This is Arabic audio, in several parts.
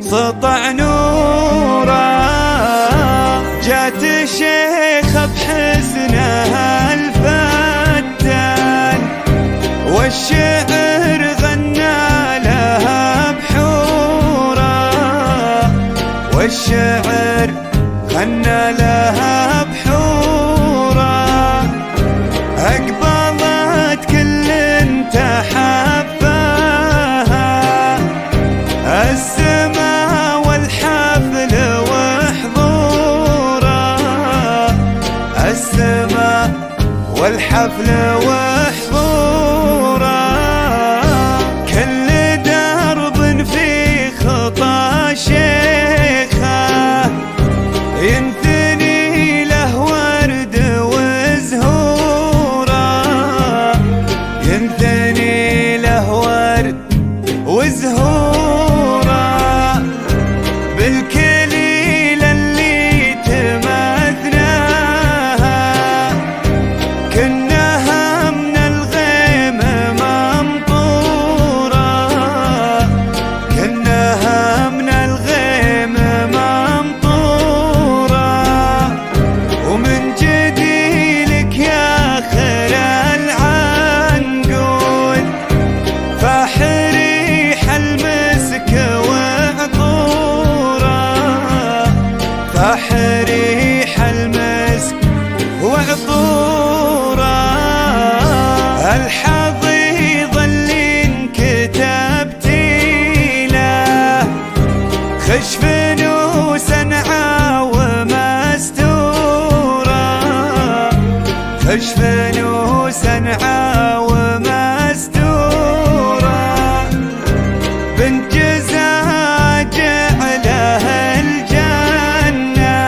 سطع نوره، جات شيخة بحسنها الفتان، والشعر غنى لها بحوره، والشعر غنى لها بحوره، أقبلت كل تحفاها السما والحفل وحضوره، السما والحفل وحضوره، كل درب في خطى شيخه ينثني له ورد وزهوره، ينثني له ورد وزهوره، بالكليلة اللي تمثناها كنها من الغيم ممطورة، كنها من الغيم ممطورة، ومن جديلك يا خير العنقود فاحريح المسك وعطوره، فاحريح المسك وعطوره، الحضيض اللي انكتبتي له خش فنوس ومستوره، خش فنوس ومستوره، بنت جزاج على الجنة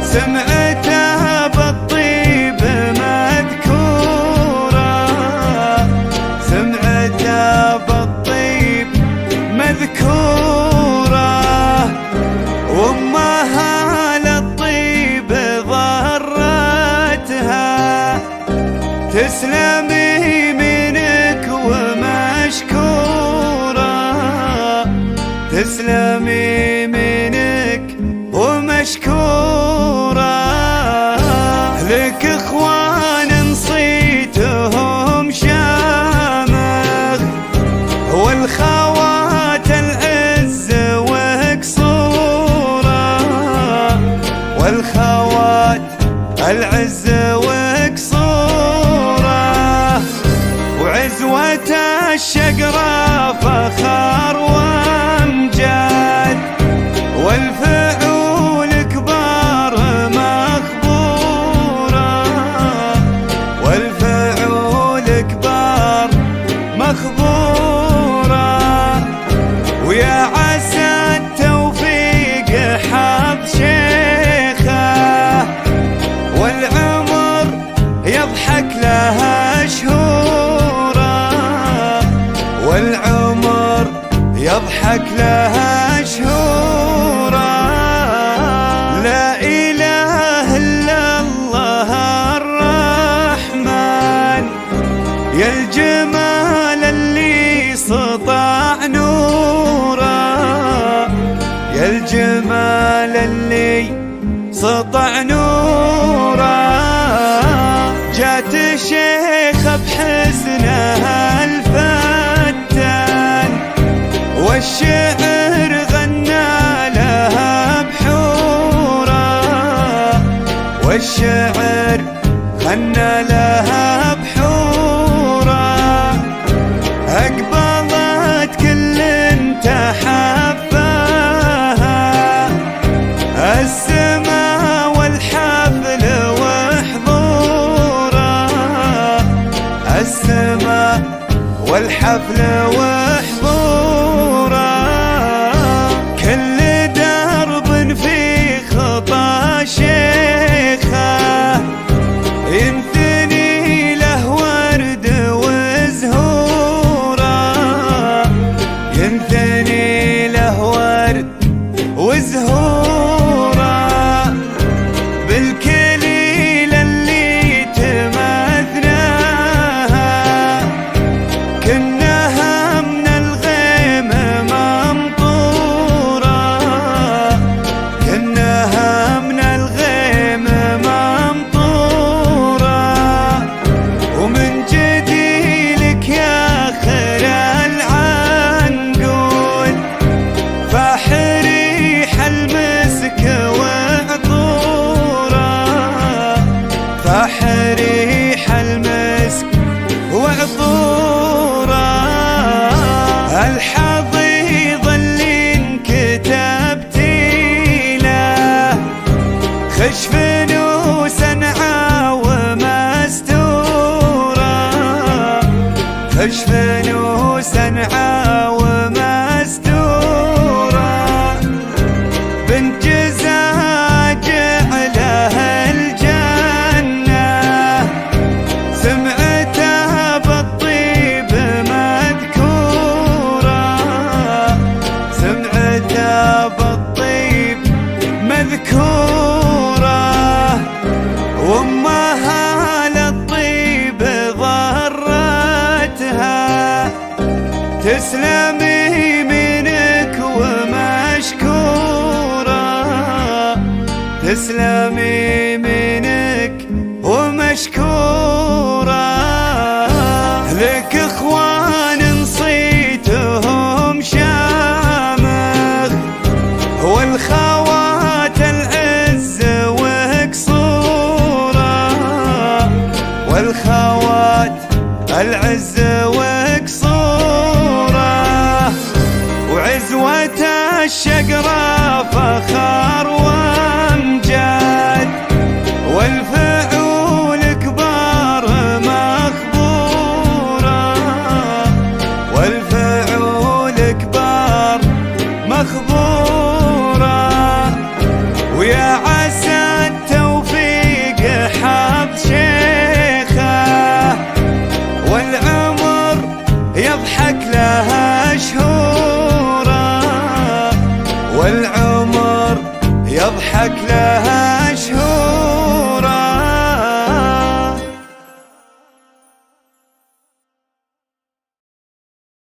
سمعتها بالطيب مذكورة، سمعتها بالطيب مذكورة، وامها للطيب ضرتها تسلمي منك ومشكورة، تسلمي منك ومشكورة، لك اخوان نصيتهم شامخ، والخوات العز وقصورة، والخوات العز وقصورة، وعزوة الشقرة فخر وامجاد، والفعول كبار مخبورة، والفعول كبار مخبورة، ويا عسى التوفيق حظ شيخه، والعمر يضحك لها شهوره، والعمر يضحك لها شهوره، لا إله إلا الله الرحمن، يا الجمال اللي سطع نوره، يا الجمال اللي سطع نوره، جات شيخة بحسنها الفتان، والشعر غنى لها بحوره، والشعر غنى لها بحوره، أقبلت كل تحفاها السما والحفل وحضوره، السما والحفل وحضوره، كل درب في خطى شيخه ينثني له ورد وزهوره، ينثني له ورد وزهوره، بالكليلة اللي تمثناها كنها من كشف وسنعة ومستورة، بنت جزاجع له الجنة، سمعتها بالطيب مذكورة، سمعتها بالطيب مذكورة، وامها للطيب ضرتها، تسلمي منك ومشكورة، تسلمي منك ومشكورة. لك اخوان نصيتهم شامخ، والخوات العز وقصورة، والخوات العز وقصورة، وعزوة الشقرة فخر وامجاد، والفعول كبار مخبورة، والفعول كبار مخبورة، ويا عسى التوفيق حظ شيخه، والعمر يضحك لها شهوره، والعمر يضحك لها